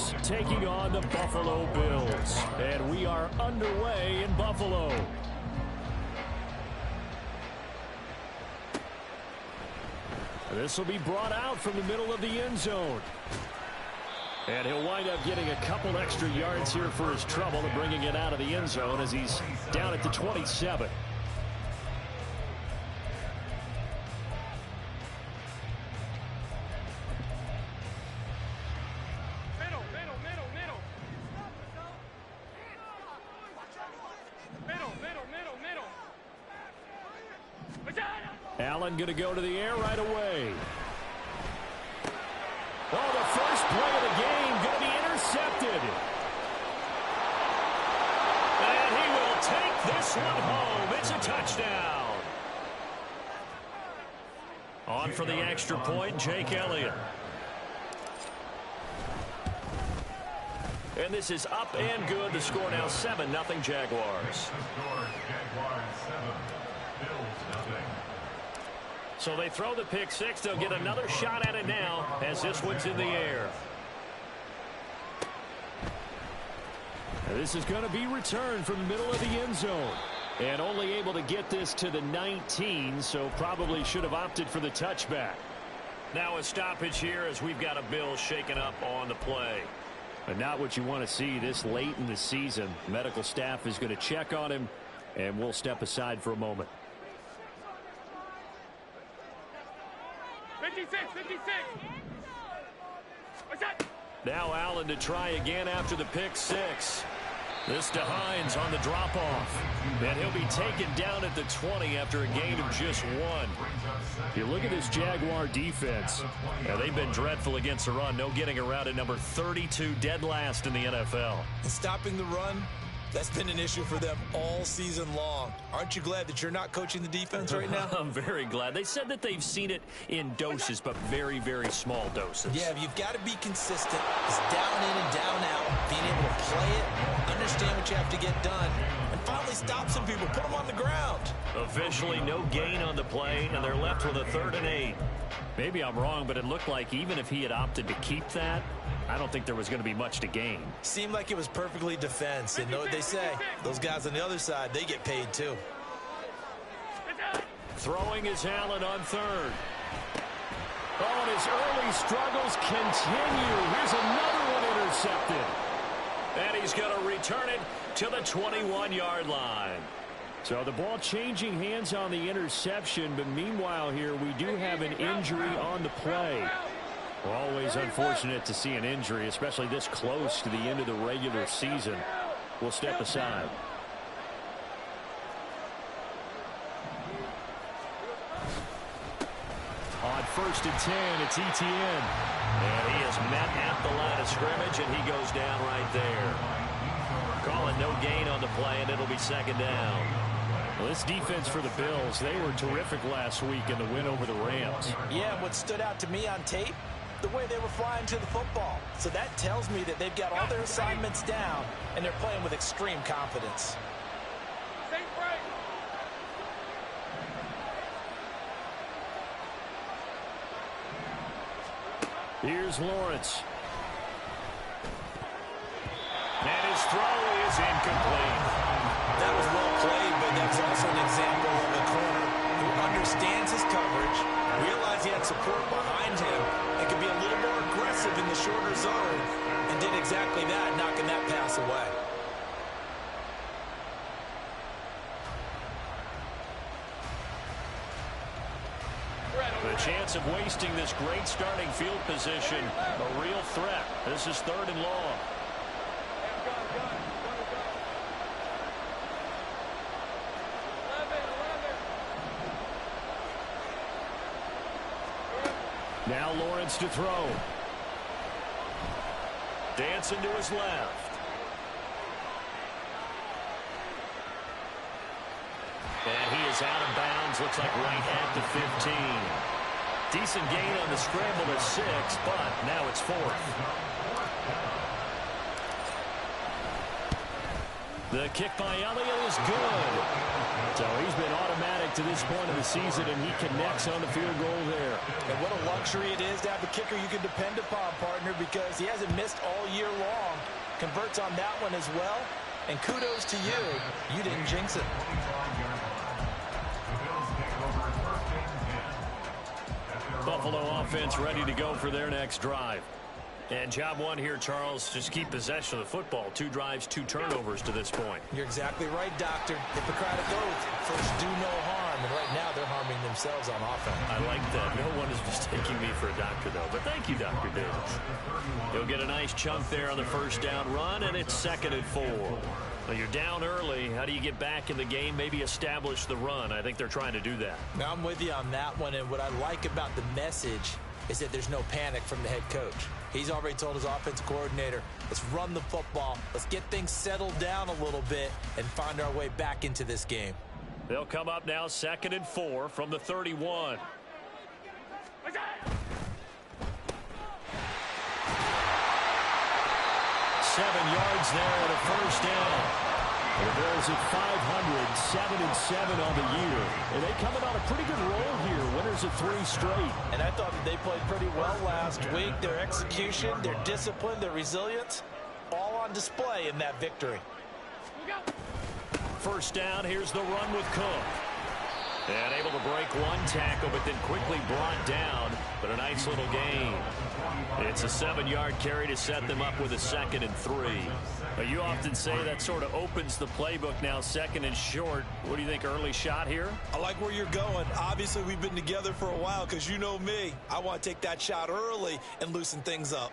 Jaguars taking on the Buffalo Bills. And we are underway in Buffalo. This will be brought out from the middle of the end zone. And he'll wind up getting a couple extra yards here for his trouble and bringing it out of the end zone as he's down at the 27. Allen going to go to the air right away. Oh, the first play of the game going to be intercepted. And he will take this one home. It's a touchdown. On for the extra point, Jake Elliott. And this is up and good. The score now 7-0 Jaguars. So they throw the pick six. They'll get another shot at it now as this one's in the air. And this is going to be returned from the middle of the end zone. And only able to get this to the 19, so probably should have opted for the touchback. Now a stoppage here as we've got a Bill shaken up on the play. But not what you want to see this late in the season. Medical staff is going to check on him, and we'll step aside for a moment. 56. What's that? Now Allen to try again after the pick six. This to Hines on the drop-off. And he'll be taken down at the 20 after a gain of just one. If you look at this Jaguar defense, they've been dreadful against the run. No getting around at number 32, dead last in the NFL. And stopping the run, that's been an issue for them all season long. Aren't you glad that you're not coaching the defense right now? I'm very glad. They said that they've seen it in doses, but very, very small doses. Yeah, you've got to be consistent. It's down in and down out, being able to play it, understand what you have to get done, and finally stop some people, put them on the ground. Officially no gain on the play, and they're left with a 3rd and 8. Maybe I'm wrong, but it looked like even if he had opted to keep that, I don't think there was going to be much to gain. Seemed like it was perfectly defense. And know what they say? Those guys on the other side, they get paid too. Throwing is Allen on 3rd. Oh, and his early struggles continue. Here's another one intercepted. And he's going to return it to the 21-yard line. So the ball changing hands on the interception, but meanwhile here we do have an injury on the play. Always unfortunate to see an injury, especially this close to the end of the regular season. We'll step aside. On 1st and 10, it's Etienne. And he is met at the line of scrimmage, and he goes down right there. Calling no gain on the play, and it'll be 2nd down. Well, this defense for the Bills, they were terrific last week in the win over the Rams. Yeah, what stood out to me on tape, the way they were flying to the football. So that tells me that they've got all their assignments down, and they're playing with extreme confidence. Here's Lawrence. And his throw is incomplete. That was well played, but that's also an example of a corner who understands his coverage, realized he had support behind him, and could be a little more aggressive in the shorter zone, and did exactly that, knocking that pass away. The chance of wasting this great starting field position, a real threat. This is 3rd and long. Now Lawrence to throw. Dancing to his left. And he is out of bounds, looks like right at the 15. Decent gain on the scramble at 6, but now it's 4th. The kick by Elliott is good. So he's been automatic get to this point of the season, and he connects on the field goal there. And what a luxury it is to have a kicker you can depend upon, partner, because he hasn't missed all year long. Converts on that one as well. And kudos to you. You didn't jinx it. Buffalo offense ready to go for their next drive. And job one here, Charles, just keep possession of the football. 2 drives, 2 turnovers to this point. You're exactly right, Doctor. Hippocratic oath. First, do no harm. And right now, they're harming themselves on offense. I like that. No one is mistaking me for a doctor, though. But thank you, Dr. Davis. He'll get a nice chunk there on the first down run, and it's 2nd and 4. Well, you're down early. How do you get back in the game, maybe establish the run? I think they're trying to do that. Now, I'm with you on that one. And what I like about the message is that there's no panic from the head coach. He's already told his offensive coordinator, let's run the football. Let's get things settled down a little bit and find our way back into this game. They'll come up now 2nd and 4 from the 31. Seven yards there and a first down. The Bears at 500, 7-7 on the year. And they coming on a pretty good roll here. Winners of 3 straight. And I thought that they played pretty well last week. Their execution, their discipline, their resilience, all on display in that victory. First down, here's the run with Cook. And able to break 1 tackle, but then quickly brought down. But a nice little gain. It's a 7-yard carry to set them up with a 2nd and 3. But you often say that sort of opens the playbook now, 2nd and short. What do you think, early shot here? I like where you're going. Obviously, we've been together for a while because you know me. I want to take that shot early and loosen things up.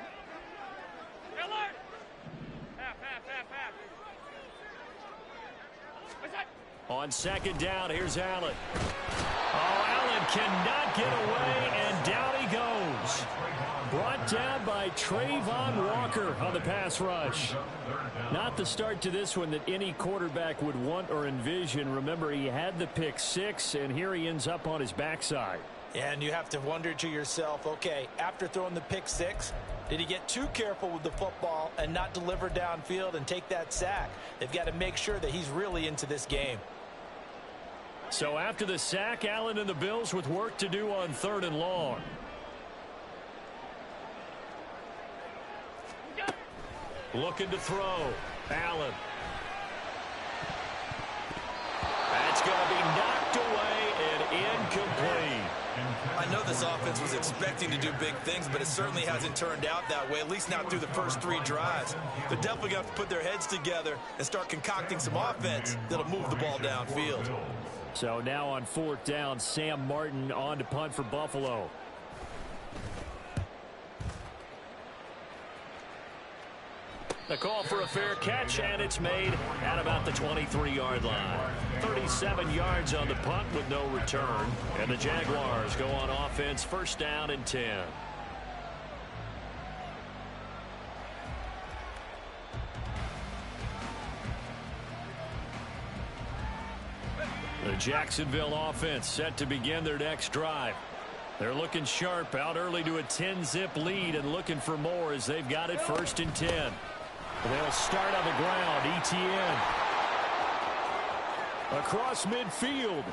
On 2nd down, here's Allen. Oh, Allen cannot get away, and down he goes. Brought down by Trayvon Walker on the pass rush. Not the start to this one that any quarterback would want or envision. Remember, he had the pick 6, and here he ends up on his backside. And you have to wonder to yourself, okay, after throwing the pick 6, did he get too careful with the football and not deliver downfield and take that sack? They've got to make sure that he's really into this game. So after the sack, Allen and the Bills with work to do on 3rd and long. Looking to throw. Allen. That's going to be knocked away and incomplete. I know this offense was expecting to do big things, but it certainly hasn't turned out that way, at least not through the first 3 drives. They're definitely going to have to put their heads together and start concocting some offense that'll move the ball downfield. So now on 4th down, Sam Martin on to punt for Buffalo. The call for a fair catch, and it's made at about the 23-yard line. 37 yards on the punt with no return. And the Jaguars go on offense, 1st down and 10. The Jacksonville offense set to begin their next drive. They're looking sharp, out early to a 10-zip lead and looking for more as they've got it 1st and 10. They'll start on the ground. Etienne. Across midfield.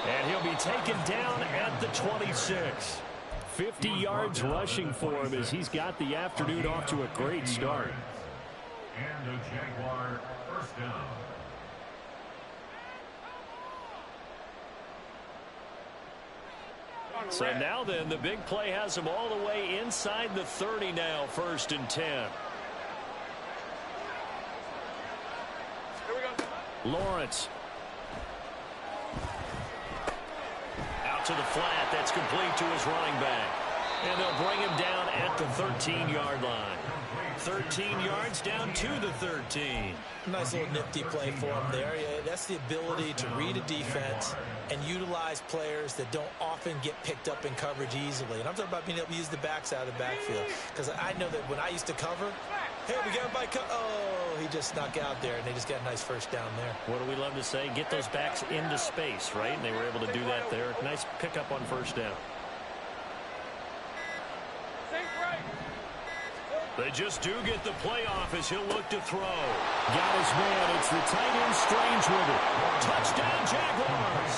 And he'll be taken down at the 26. 50 yards rushing for him as he's got the afternoon off to a great start. And a Jaguar 1st down. So now then, the big play has him all the way inside the 30 now, 1st and 10. Here we go. Lawrence. Out to the flat. That's complete to his running back. And they'll bring him down at the 13-yard line. 13 yards down to the 13. Nice little nifty play for him there. Yeah, that's the ability to read a defense and utilize players that don't often get picked up in coverage easily. And I'm talking about being able to use the backside of the backfield. Because I know that when I used to cover, hey, we got by oh, he just snuck out there, and they just got a nice 1st down there. What do we love to say? Get those backs into space, right? And they were able to do that there. Nice pickup on 1st down. They just do get the playoff as he'll look to throw. Got his man. It's the tight end Strange with it. Touchdown, Jaguars.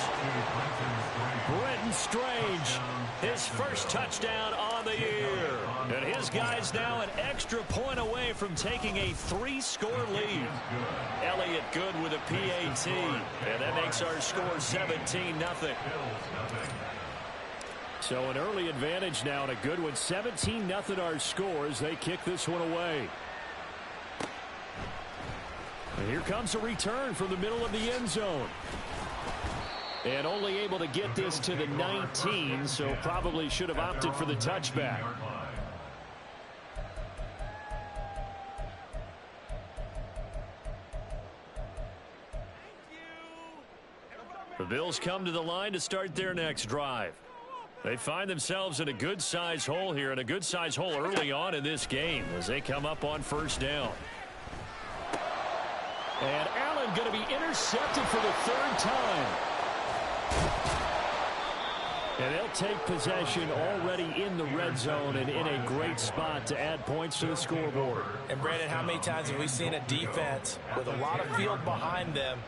Brenton Strange, his first touchdown on the year. And his guy's now an extra point away from taking a 3-score lead. Elliott Good with a PAT. And that makes our score 17-0. So an early advantage now and a good one. 17-0 our score as they kick this one away. And here comes a return from the middle of the end zone. And only able to get this to the 19, so probably should have opted for the touchback. The Bills come to the line to start their next drive. They find themselves in a good-sized hole here, and a good-sized hole early on in this game as they come up on first down. And Allen going to be intercepted for the 3rd time. And they'll take possession already in the red zone and in a great spot to add points to the scoreboard. And, Brandon, how many times have we seen a defense with a lot of field behind them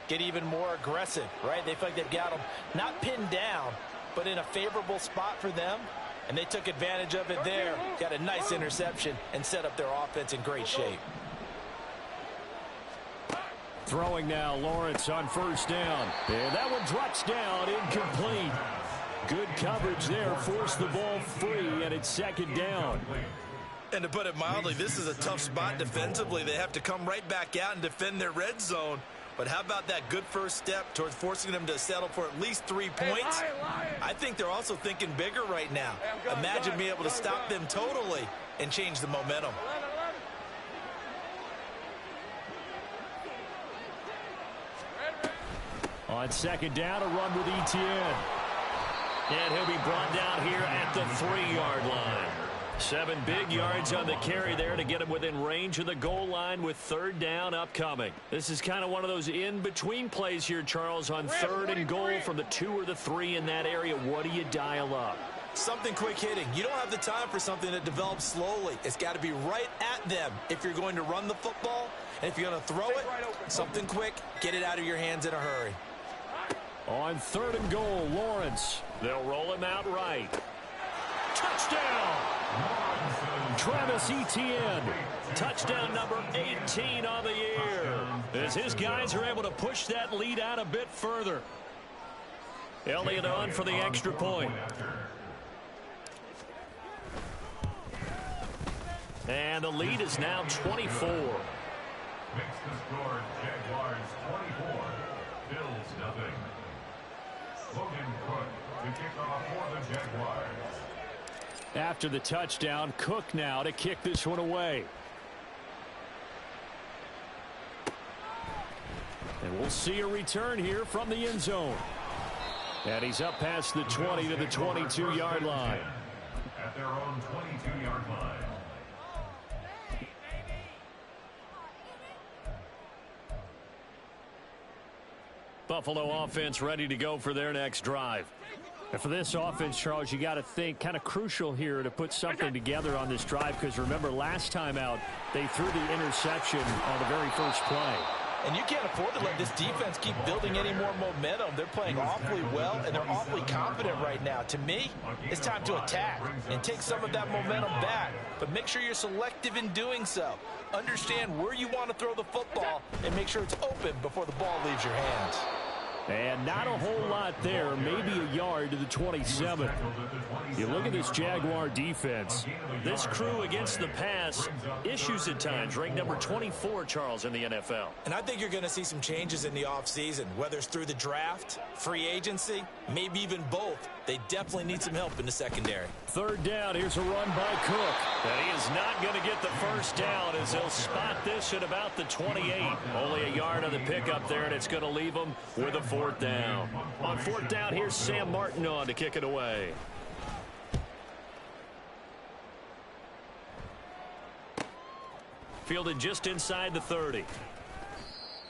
get even more aggressive, right? They feel like they've got them not pinned down, but in a favorable spot for them, and they took advantage of it there. Got a nice interception and set up their offense in great shape. Throwing now, Lawrence on first down. And that one drops down, incomplete. Good coverage there, forced the ball free, and it's 2nd down. And to put it mildly, this is a tough spot defensively. They have to come right back out and defend their red zone. But how about that good first step towards forcing them to settle for at least 3 points? I think they're also thinking bigger right now. Imagine being able to stop them totally and change the momentum. On 2nd down, a run with Etienne. And he'll be brought down here at the 3-yard line. 7 big yards on the carry there to get him within range of the goal line with 3rd down upcoming. This is kind of one of those in-between plays here, Charles, on 3rd and goal from the 2 or the 3 in that area. What do you dial up? Something quick hitting. You don't have the time for something that develops slowly. It's got to be right at them if you're going to run the football. And if you're going to throw it, something quick, get it out of your hands in a hurry. On 3rd and goal, Lawrence. They'll roll him out right. Touchdown! Travis Etienne. Touchdown number 18 on the year. As his guys are able to push that lead out a bit further. Elliott on for the extra point. And the lead is now 24. Makes the score Jaguars 24, Bills nothing. Logan Cook to kick off for the Jaguars. After the touchdown, Cook now to kick this one away. And we'll see a return here from the end zone. And he's up past the 20 to the 22-yard line. At their own 22-yard line. Buffalo offense ready to go for their next drive. And for this offense, Charles, you got to think kind of crucial here to put something together on this drive, because remember last time out they threw the interception on the very first play. And you can't afford to let this defense keep building any more momentum. They're playing awfully well, and they're awfully confident right now. To me, it's time to attack and take some of that momentum back. But make sure you're selective in doing so. Understand where you want to throw the football and make sure it's open before the ball leaves your hands. And not a whole lot there, maybe a yard to the 27. You look at this Jaguar defense. This crew against the pass, issues at times, ranked number 24, Charles, in the NFL. And I think you're going to see some changes in the offseason, whether it's through the draft, free agency, maybe even both. They definitely need some help in the secondary. 3rd down, here's a run by Cook. And he is not going to get the first down as they'll spot this at about the 28. Only a yard on the pickup there, and it's going to leave them with a 4th down. On 4th down, here's Sam Martin on to kick it away. Fielded just inside the 30.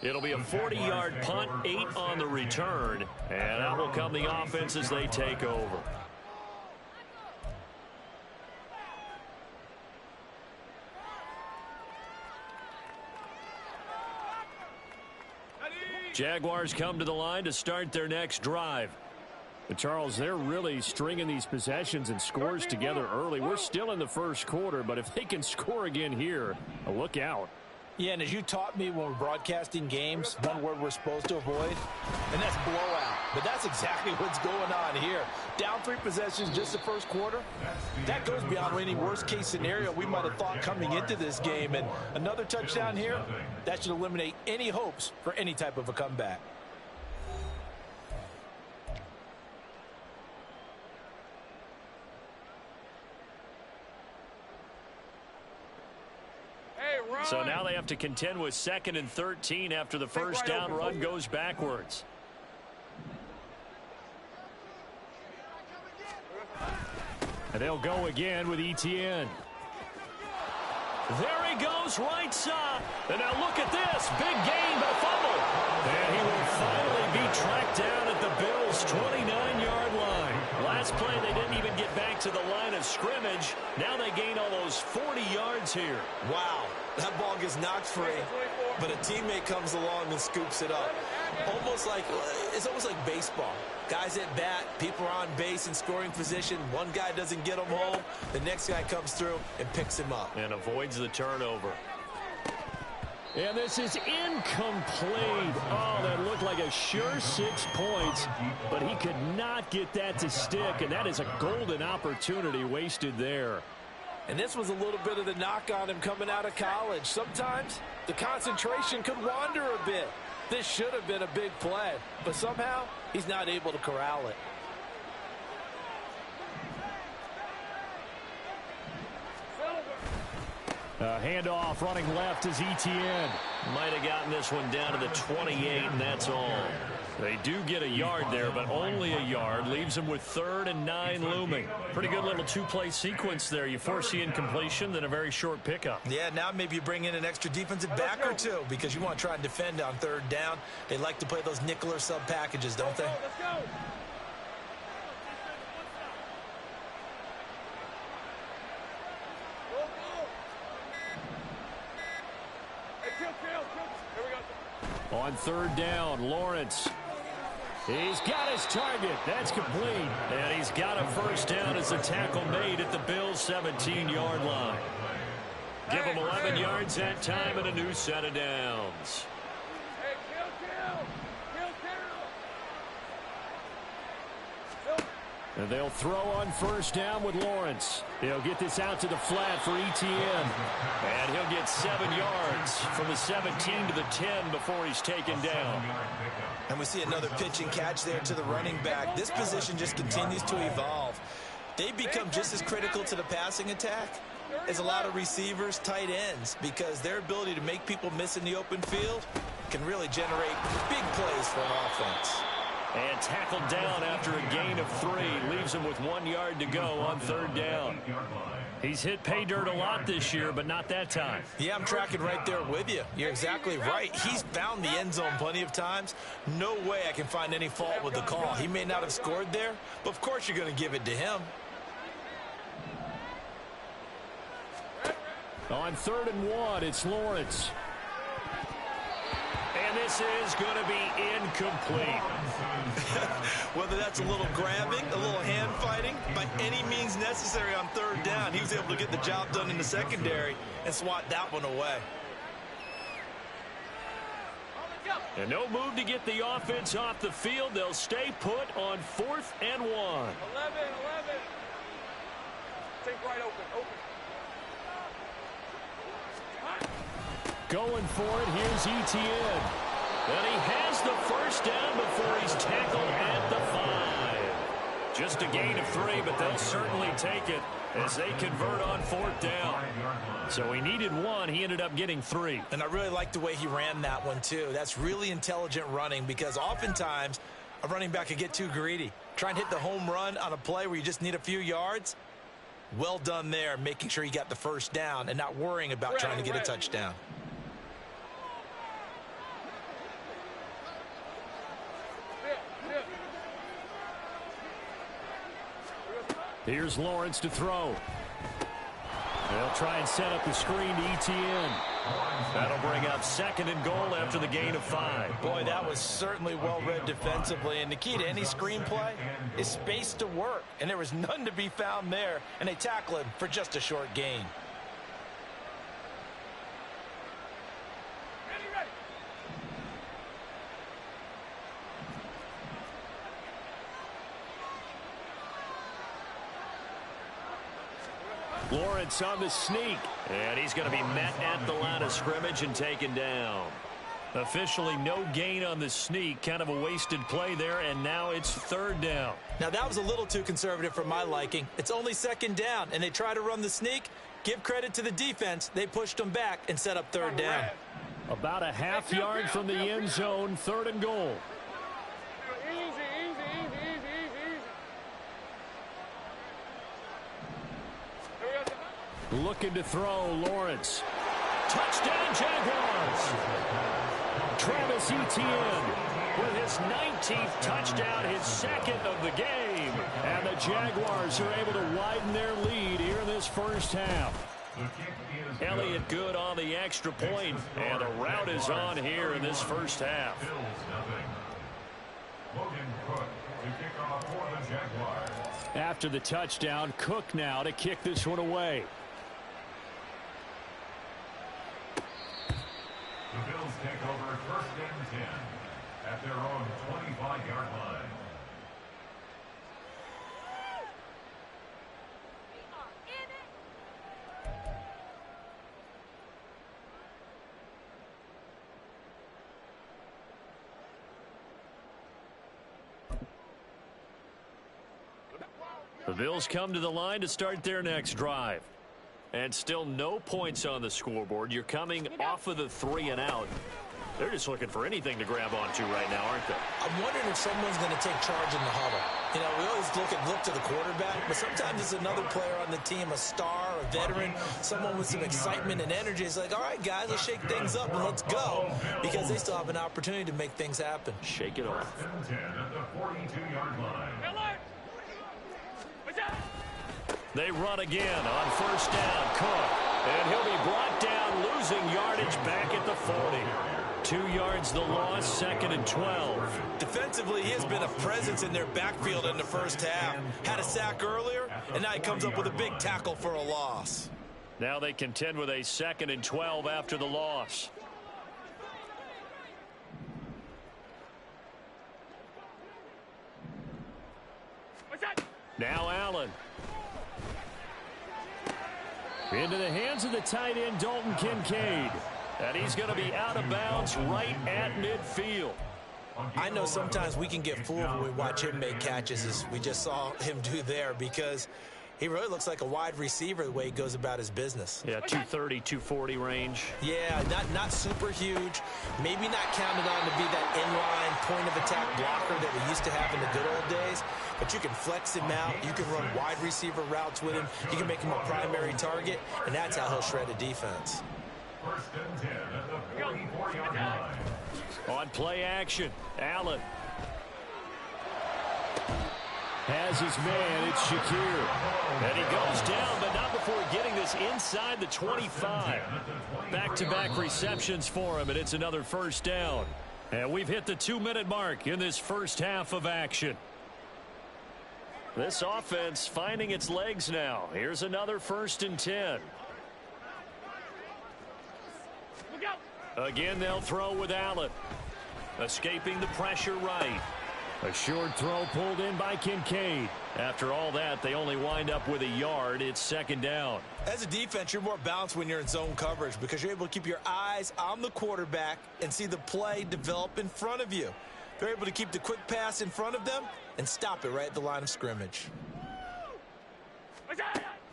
It'll be a 40-yard punt, 8 on the return, and out will come the offense as they take over. Jaguars come to the line to start their next drive. But Charles, they're really stringing these possessions and scores together early. We're still in the first quarter, but if they can score again here, look out. Yeah, and as you taught me when we're broadcasting games, one word we're supposed to avoid, and that's blowout. But that's exactly what's going on here. Down 3 possessions just the first quarter. That goes beyond any worst-case scenario we might have thought coming into this game. And another touchdown here, that should eliminate any hopes for any type of a comeback. So now they have to contend with 2nd and 13 after the first down run goes backwards. And they'll go again with ETN. There he goes, right side. And now look at this. Big gain, but a fumble. And he will finally be tracked down at the Bills' 29-yard line. Last play, they didn't even get back to the line of scrimmage. Now they gain almost 40 yards here. Wow. That ball gets knocked free, but a teammate comes along and scoops it up. It's almost like baseball. Guys at bat, people are on base in scoring position. One guy doesn't get him home. The next guy comes through and picks him up. And avoids the turnover. And this is incomplete. Oh, that looked like a sure 6 points, but he could not get that to stick, and that is a golden opportunity wasted there. And this was a little bit of the knock on him coming out of college. Sometimes the concentration could wander a bit. This should have been a big play, but somehow he's not able to corral it. Handoff running left is ETN. Might have gotten this one down to the 28, and that's all. They do get a yard there, but only a yard. Leaves them with 3rd and 9 looming. Pretty good little 2-play sequence there. You force the incompletion, then a very short pickup. Yeah, now maybe you bring in an extra defensive back or two because you want to try and defend on 3rd down. They like to play those nickel or sub packages, don't they? Let's go. On 3rd down, Lawrence. He's got his target. That's complete. And he's got a first down as the tackle made at the Bills' 17-yard line. Give him 11 yards that time and a new set of downs. Hey, kill. And they'll throw on first down with Lawrence. He'll get this out to the flat for ETN. And he'll get 7 yards from the 17 to the 10 before he's taken down. And we see another pitch and catch there to the running back. This position just continues to evolve. They become just as critical to the passing attack as a lot of receivers, tight ends, because their ability to make people miss in the open field can really generate big plays for an offense. And tackled down after a gain of 3. Leaves him with 1 yard to go on 3rd down. He's hit pay dirt a lot this year, but not that time. Yeah, I'm tracking right there with you. You're exactly right. He's found the end zone plenty of times. No way I can find any fault with the call. He may not have scored there, but of course you're going to give it to him. On 3rd and 1, it's Lawrence. And this is going to be incomplete. Whether that's a little grabbing, a little hand fighting, by any means necessary on 3rd down, he was able to get the job done in the secondary and swat that one away. And no move to get the offense off the field. They'll stay put on 4th and 1. 11. Take right open. Going for it, here's ETN. And he has the first down before he's tackled at the 5. Just a gain of 3, but they'll certainly take it as they convert on 4th down. So he needed 1. He ended up getting 3. And I really like the way he ran that one, too. That's really intelligent running because oftentimes a running back could get too greedy. Try and hit the home run on a play where you just need a few yards. Well done there, making sure he got the first down and not worrying about trying to get a touchdown. Here's Lawrence to throw. They'll try and set up the screen to ETN. That'll bring up 2nd and goal after the gain of 5. Boy, that was certainly well-read defensively. And the key to any screenplay is space to work. And there was none to be found there. And they tackle him for just a short gain. Lawrence on the sneak, and he's going to be met at the line of scrimmage and taken down. Officially no gain on the sneak, kind of a wasted play there, and now it's 3rd down. Now that was a little too conservative for my liking. It's only 2nd down, and they try to run the sneak. Give credit to the defense. They pushed them back and set up 3rd down. About a half yard from the end zone, 3rd and goal. Looking to throw, Lawrence. Touchdown, Jaguars! Travis Etienne with his 19th touchdown, his 2nd of the game. And the Jaguars are able to widen their lead here in this first half. Elliott good on the extra point, and the route is on here in this first half. After the touchdown, Cook now to kick this one away. The Bills take over 1st and 10 at their own 25-yard line. The Bills come to the line to start their next drive. And still no points on the scoreboard. You're coming off of the 3 and out. They're just looking for anything to grab onto right now, aren't they? I'm wondering if someone's going to take charge in the huddle. You know, we always look to the quarterback, but sometimes it's another player on the team, a star, a veteran, someone with some excitement and energy. It's like, all right, guys, let's shake things up and let's go, because they still have an opportunity to make things happen. Shake it off. 10 at the 42-yard line. They run again on 1st down. Cook. And he'll be brought down, losing yardage back at the 40. 2 yards the loss, 2nd and 12. Defensively, he has been a presence in their backfield in the first half. Had a sack earlier, and now he comes up with a big tackle for a loss. Now they contend with a 2nd and 12 after the loss. Now Allen. Into the hands of the tight end, Dalton Kincaid. And he's going to be out of bounds right at midfield. I know sometimes we can get fooled when we watch him make catches, as we just saw him do there, because he really looks like a wide receiver the way he goes about his business. Yeah, 230, 240 range. Yeah, not super huge. Maybe not counted on to be that inline point-of-attack blocker that we used to have in the good old days. But you can flex him out. You can run wide receiver routes with him. You can make him a primary target, and that's how he'll shred a defense. 1st and 10 at the 44-yard line. On play action, Allen. Has his man, it's Shakir. And he goes down, but not before getting this inside the 25. Back-to-back receptions for him, and it's another 1st down. And we've hit the 2-minute mark in this first half of action. This offense finding its legs now. Here's another 1st and 10. Again, they'll throw with Allen. Escaping the pressure right. A short throw pulled in by Kincaid. After all that, they only wind up with a yard. It's 2nd down. As a defense, you're more balanced when you're in zone coverage because you're able to keep your eyes on the quarterback and see the play develop in front of you. They're able to keep the quick pass in front of them and stop it right at the line of scrimmage.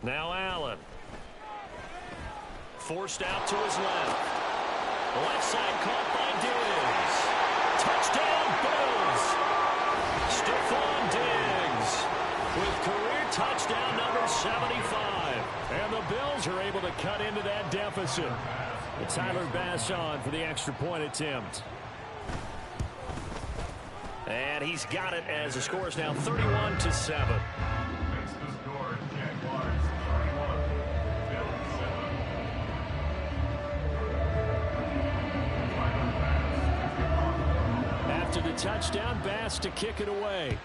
Now Allen. Forced out to his left. Left side caught by Diggs. Touchdown, Bills. Stephon Diggs with career touchdown number 75. And the Bills are able to cut into that deficit. And Tyler Bass on for the extra point attempt. And he's got it as the score is now 31-7. Makes the score Jaguars 31, Bills touchdown pass to kick it away.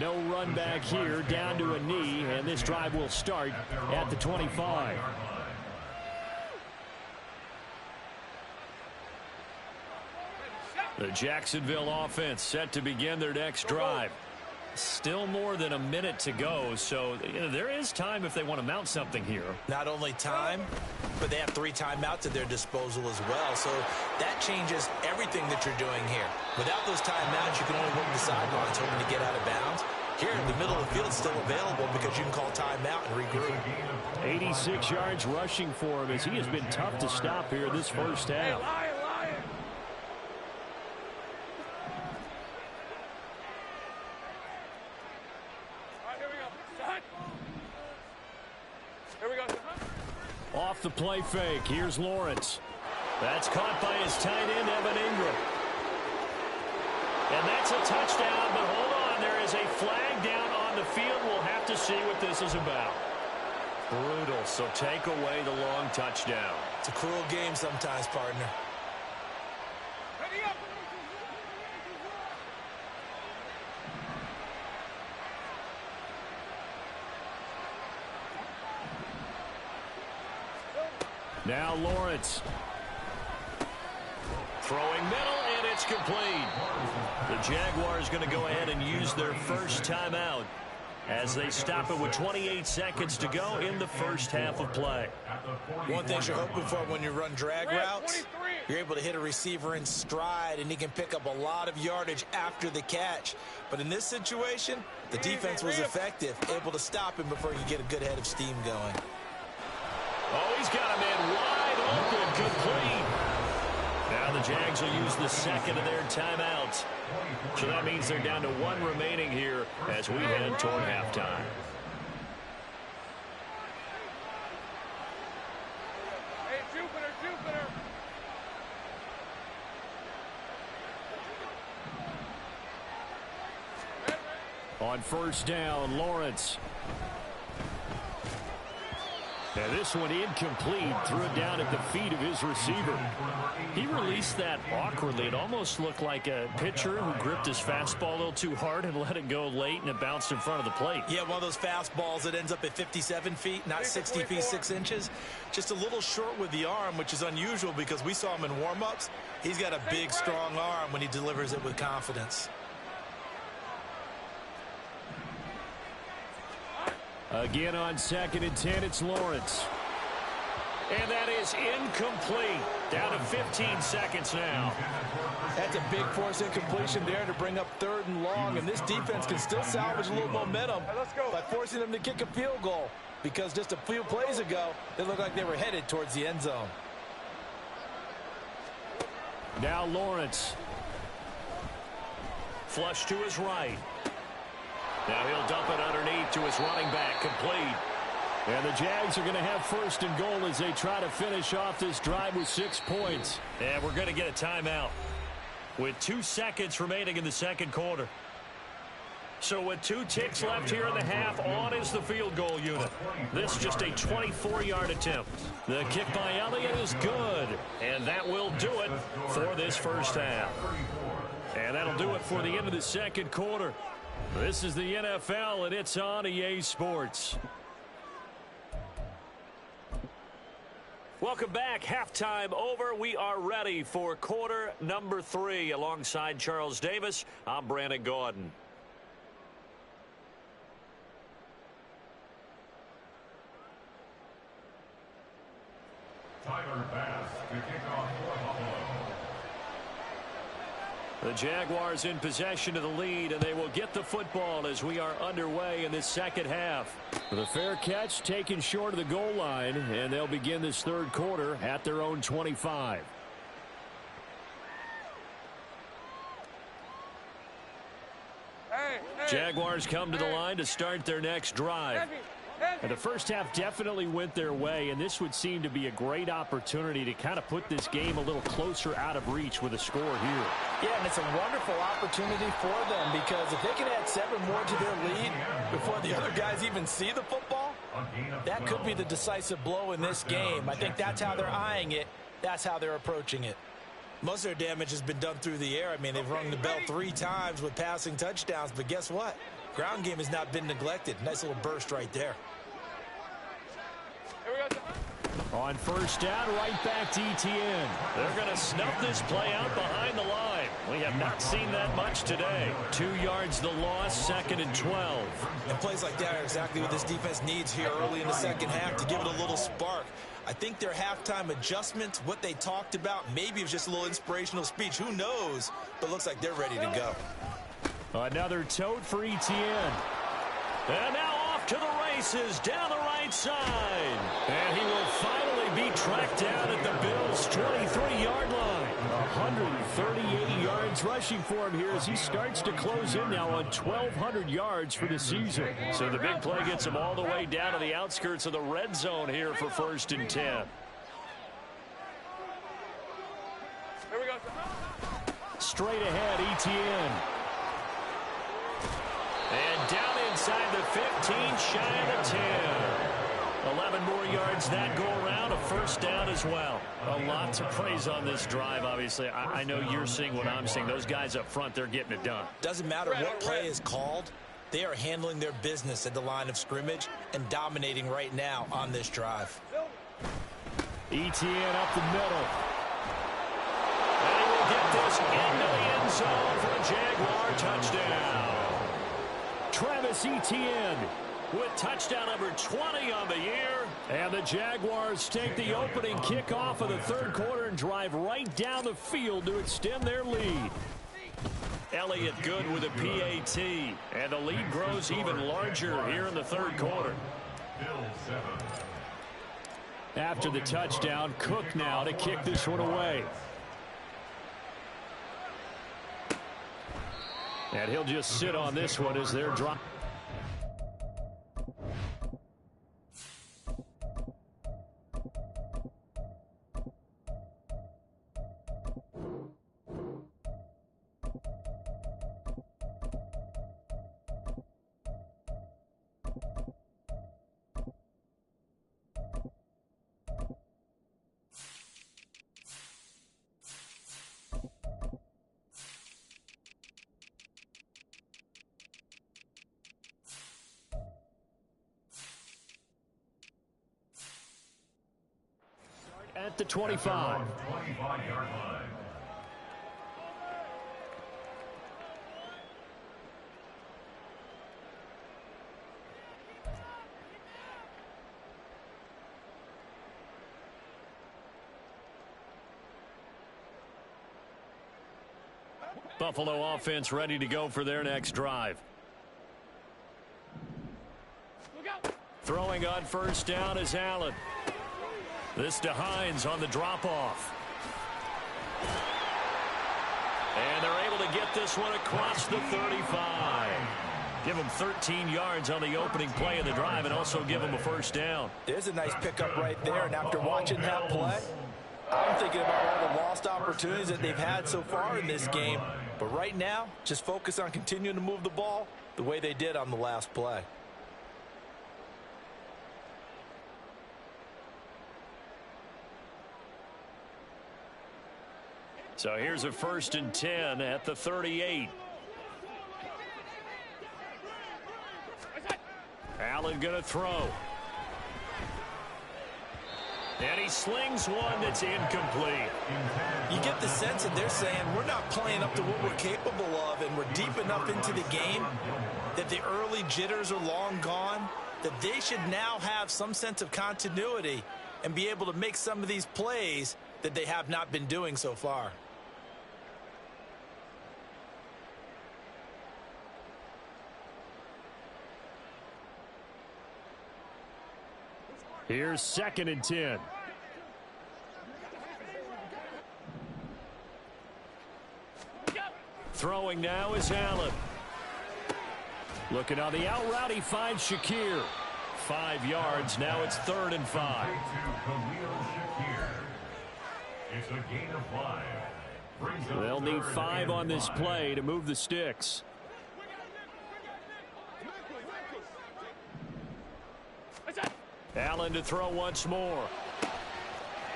No run back here, down to a knee, and this drive will start at the 25. The Jacksonville offense set to begin their next drive. Still more than a minute to go, so there is time if they want to mount something here. Not only time, but they have 3 timeouts at their disposal as well, so that changes everything that you're doing here. Without those timeouts, you can only work the sidelines hoping to get out of bounds. Here, the middle of the field is still available because you can call timeout and regroup. 86 yards rushing for him as he has been tough to stop here this first half. Lion. Off the play fake. Here's Lawrence. That's caught by his tight end, Evan Ingram. And that's a touchdown, but hold on. There is a flag down on the field. We'll have to see what this is about. Brutal, so take away the long touchdown. It's a cruel game sometimes, partner. Ready up. Now Lawrence. Throwing middle, and it's complete. The Jaguars going to go ahead and use their first timeout as they stop it with 28 seconds to go in the first half of play. One thing you're hoping for when you run drag routes, you're able to hit a receiver in stride, and he can pick up a lot of yardage after the catch. But in this situation, the defense was effective, able to stop him before you get a good head of steam going. Oh, he's got a man wide open, complete. Now the Jags will use the second of their timeouts. So that means they're down to 1 remaining here as we head toward halftime. Hey, Jupiter. On first down, Lawrence. And this one incomplete, threw it down at the feet of his receiver. He released that awkwardly. It almost looked like a pitcher who gripped his fastball a little too hard and let it go late, and it bounced in front of the plate. Yeah, one of those fastballs that ends up at 57 feet, not 60 feet, 6 inches. Just a little short with the arm, which is unusual because we saw him in warm-ups. He's got a big, strong arm when he delivers it with confidence. Again on 2nd and 10, it's Lawrence. And that is incomplete. Down to 15 seconds now. That's a big force incompletion there to bring up 3rd and long, and this defense can still salvage a little momentum by forcing them to kick a field goal, because just a few plays ago, they looked like they were headed towards the end zone. Now Lawrence. Flush to his right. Now he'll dump it underneath to his running back, complete. And the Jags are going to have 1st and goal as they try to finish off this drive with 6 points. And we're going to get a timeout with 2 seconds remaining in the second quarter. So with 2 ticks left here in the half, on is the field goal unit. This just a 24-yard attempt. The kick by Elliott is good, and that will do it for this first half. And that'll do it for the end of the second quarter. This is the NFL, and it's on EA Sports. Welcome back. Halftime over. We are ready for quarter number 3. Alongside Charles Davis, I'm Brandon Gaudin. Tyler Bass to kick off for Buffalo. The Jaguars in possession of the lead, and they will get the football as we are underway in this second half. The fair catch taken short of the goal line, and they'll begin this third quarter at their own 25. Jaguars come to the line to start their next drive. And the first half definitely went their way, and this would seem to be a great opportunity to kind of put this game a little closer out of reach with a score here. Yeah, and it's a wonderful opportunity for them, because if they can add 7 more to their lead before the other guys even see the football, That could be the decisive blow in this game. I think that's how they're eyeing it. That's how they're approaching it. Most of their damage has been done through the air. I mean, they've rung the bell 3 times with passing touchdowns, but guess what? Ground game has not been neglected. Nice little burst right there. On first down, right back to ETN. They're going to snuff this play out behind the line. We have not seen that much today. 2 yards the loss, 2nd and 12. And plays like that are exactly what this defense needs here early in the second half to give it a little spark. I think their halftime adjustments, what they talked about, maybe it was just a little inspirational speech. Who knows? But looks like they're ready to go. Another tote for ETN. And now off to the races down the right side. And he will finally be tracked down at the Bills' 23-yard line. 138 yards rushing for him here as he starts to close in now on 1,200 yards for the season. So the big play gets him all the way down to the outskirts of the red zone here for 1st and 10. Here we go. Straight ahead, ETN. And down inside the 15, shy of the 10. 11 more yards that go around, a first down as well. A lot to praise on this drive, obviously. I know you're seeing what I'm seeing. Those guys up front, they're getting it done. Doesn't matter what play is called. They are handling their business at the line of scrimmage and dominating right now on this drive. ETN up the middle. And he will get this into the end zone for a Jaguar touchdown. Travis Etienne with touchdown number 20 on the year. And the Jaguars take the opening kickoff of the 3rd quarter and drive right down the field to extend their lead. Elliott good with a PAT. And the lead grows even larger here in the 3rd quarter. After the touchdown, Cook now to kick this one away. And he'll just sit on this one as they're dropped. At the 25. 25-yard line. Buffalo offense ready to go for their next drive. Throwing on first down is Allen. This to Hines on the drop-off. And they're able to get this one across the 35. Give them 13 yards on the opening play of the drive and also give them a first down. There's a nice pickup right there, and after watching that play, I'm thinking about all the lost opportunities that they've had so far in this game. But right now, just focus on continuing to move the ball the way they did on the last play. So here's a 1st and 10 at the 38. Allen going to throw. And he slings one that's incomplete. You get the sense that they're saying we're not playing up to what we're capable of, and we're deep enough into the game that the early jitters are long gone, that they should now have some sense of continuity and be able to make some of these plays that they have not been doing so far. Here's 2nd and 10. Throwing now is Allen. Looking on the out route, he finds Shakir. 5 yards, now it's 3rd and 5. It's a gain of 5. They'll need 5 on this play to move the sticks. Allen to throw once more.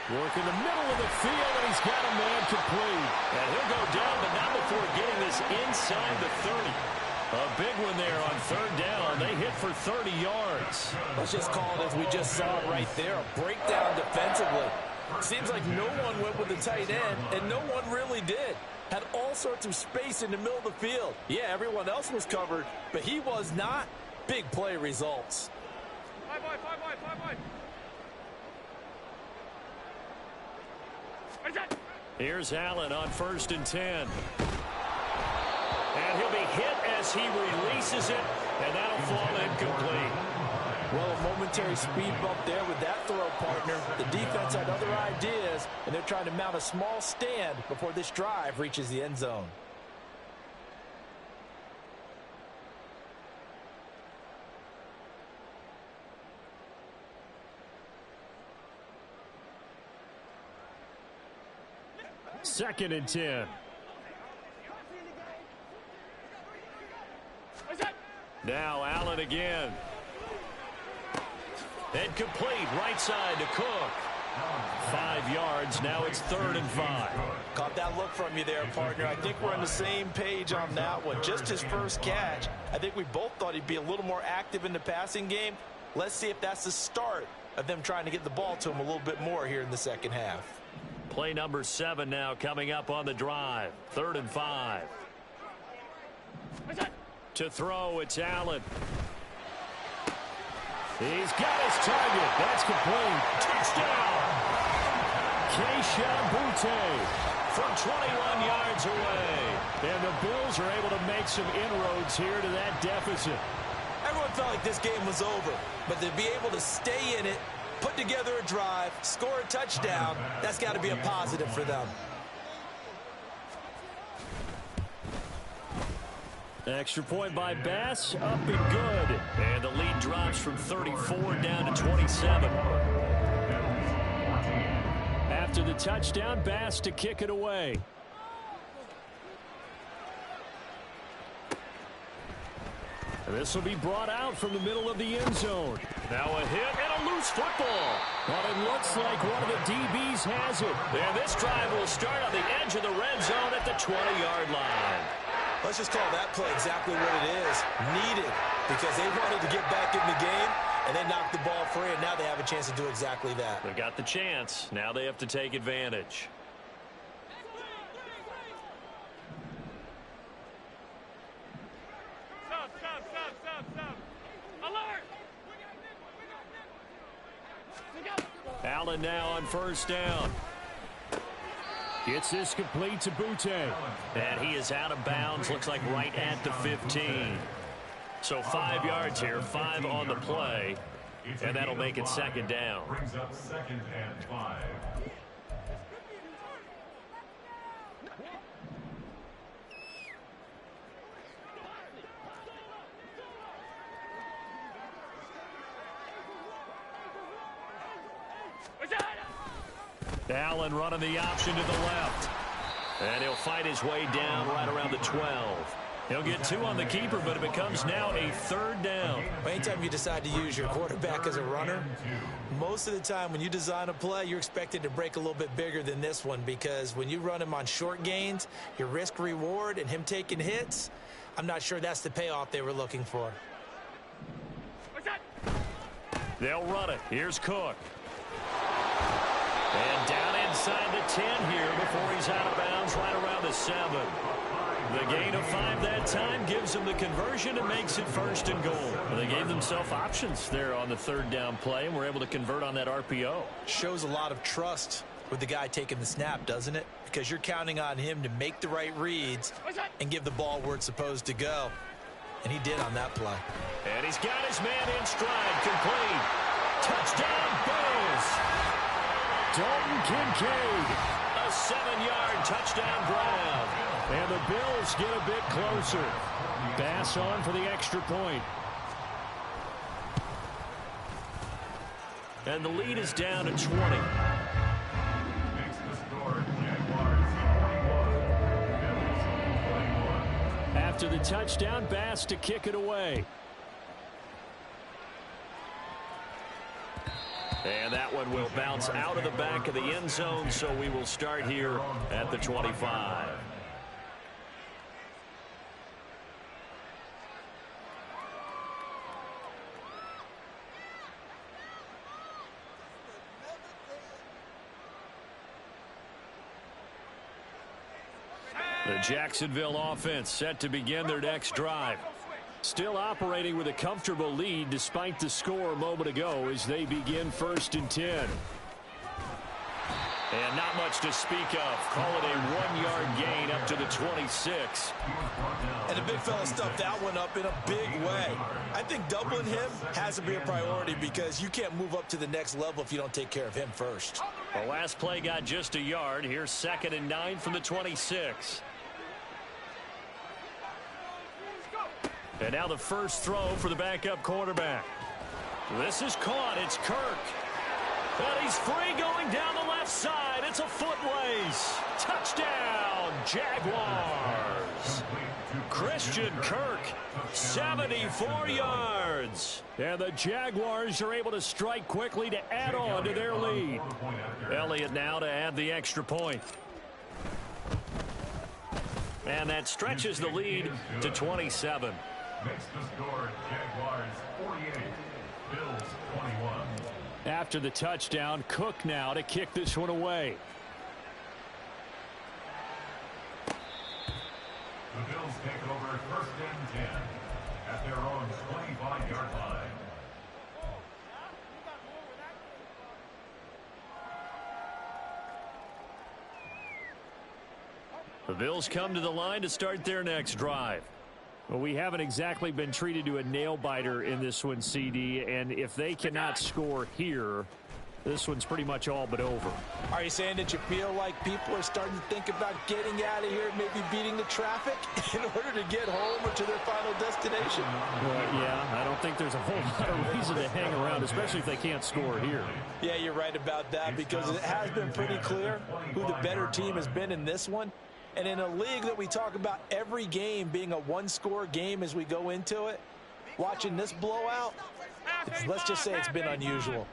Work in the middle of the field, and he's got a man complete. And he'll go down, but not before getting this inside the 30. A big one there on third down. They hit for 30 yards. Let's just call it as we just saw it right there, a breakdown defensively. Seems like no one went with the tight end, and no one really did. Had all sorts of space in the middle of the field. Yeah, everyone else was covered, but he was not. Big play results. Five wide. Here's Allen on 1st and 10. And he'll be hit as he releases it, and that'll fall incomplete. Well, a momentary speed bump there with that throw, partner. The defense had other ideas, and they're trying to mount a small stand before this drive reaches the end zone. Second and 10. Now Allen again. And complete, right side to Cook. 5 yards, now it's 3rd and 5. Caught that look from you there, partner. I think we're on the same page on that one. Just his first catch. I think we both thought he'd be a little more active in the passing game. Let's see if that's the start of them trying to get the ball to him a little bit more here in the second half. Play number 7 now coming up on the drive. 3rd and 5. To throw, it's Allen. He's got his target. That's complete. Touchdown. Keisha Butte from 21 yards away. And the Bills are able to make some inroads here to that deficit. Everyone felt like this game was over, but to be able to stay in it, put together a drive, score a touchdown, that's got to be a positive for them. Extra point by Bass, up and good. And the lead drops from 34 down to 27. After the touchdown, Bass to kick it away. And this will be brought out from the middle of the end zone. Now a hit and a loose football. But it looks like one of the DBs has it. And this drive will start on the edge of the red zone at the 20-yard line. Let's just call that play exactly what it is. Needed, because they wanted to get back in the game, and they knocked the ball free, and now they have a chance to do exactly that. They got the chance. Now they have to take advantage. Stop. Alert! Allen now on 1st down. Gets this complete to Butte. And he is out of bounds. Looks like right at the 15. So 5 yards here, 5 on the play. And that'll make it 2nd down. Brings up 2nd and 5. Allen running the option to the left. And he'll fight his way down right around the 12. He'll get 2 on the keeper, but it becomes now a 3rd down. Anytime you decide to use your quarterback as a runner, most of the time when you design a play, you're expected to break a little bit bigger than this one, because when you run him on short gains, your risk-reward and him taking hits, I'm not sure that's the payoff they were looking for. They'll run it. Here's Cook. And down inside the 10 here before he's out of bounds right around the 7. The gain of 5 that time gives them the conversion and makes it 1st and goal. Well, they gave themselves options there on the 3rd down play and were able to convert on that RPO. Shows a lot of trust with the guy taking the snap, doesn't it? Because you're counting on him to make the right reads and give the ball where it's supposed to go. And he did on that play. And he's got his man in stride, complete. Touchdown, Bills. Dalton Kincaid. A 7-yard touchdown grab. And the Bills get a bit closer. Bass on for the extra point. And the lead is down to 20. Makes the score Jaguars 41. Bills 21. After the touchdown, Bass to kick it away. And that one will bounce out of the back of the end zone, so we will start here at the 25. The Jacksonville offense set to begin their next drive. Still operating with a comfortable lead despite the score a moment ago as they begin 1st and 10. And not much to speak of. Call it a 1-yard gain up to the 26. And the big fella stuffed that one up in a big way. I think doubling him has to be a priority because you can't move up to the next level if you don't take care of him first. The last play got just a yard. Here's 2nd and 9 from the 26. And now the first throw for the backup quarterback. This is caught. It's Kirk. And he's free going down the left side. It's a foot race. Touchdown, Jaguars. Christian Kirk, 74 yards. And the Jaguars are able to strike quickly to add on to their lead. Elliott now to add the extra point. And that stretches the lead to 27. Makes the score Jaguars 48, Bills 21. After the touchdown, Cook now to kick this one away. The Bills take over 1st and 10 at their own 25-yard line. The Bills come to the line to start their next drive. Well, we haven't exactly been treated to a nail-biter in this one, CD, and if they cannot score here, this one's pretty much all but over. Are you saying that you feel like people are starting to think about getting out of here, maybe beating the traffic in order to get home or to their final destination? Well, yeah, I don't think there's a whole lot of reason to hang around, especially if they can't score here. Yeah, you're right about that because it has been pretty clear who the better team has been in this one. And in a league that we talk about every game being a one-score game as we go into it, watching this blowout, let's just say it's been unusual.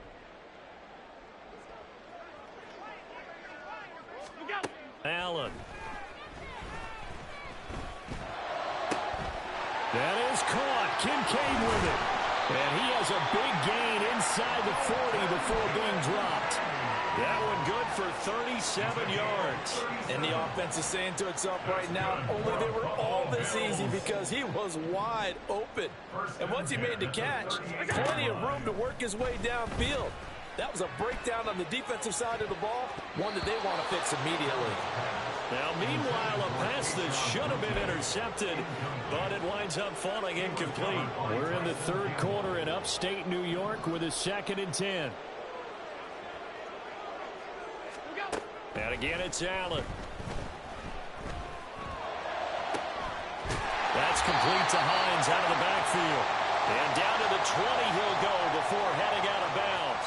Allen. That is caught. Kincaid with it. And he has a big gain inside the 40 before being dropped. That one good for 37 yards. And the offense is saying to itself right now, only they were all this easy because he was wide open. And once he made the catch, plenty of room to work his way downfield. That was a breakdown on the defensive side of the ball, one that they want to fix immediately. Now, meanwhile, a pass that should have been intercepted, but it winds up falling incomplete. We're in the 3rd quarter in upstate New York with a 2nd and 10. And again, it's Allen. That's complete to Hines out of the backfield. And down to the 20 he'll go before heading out of bounds.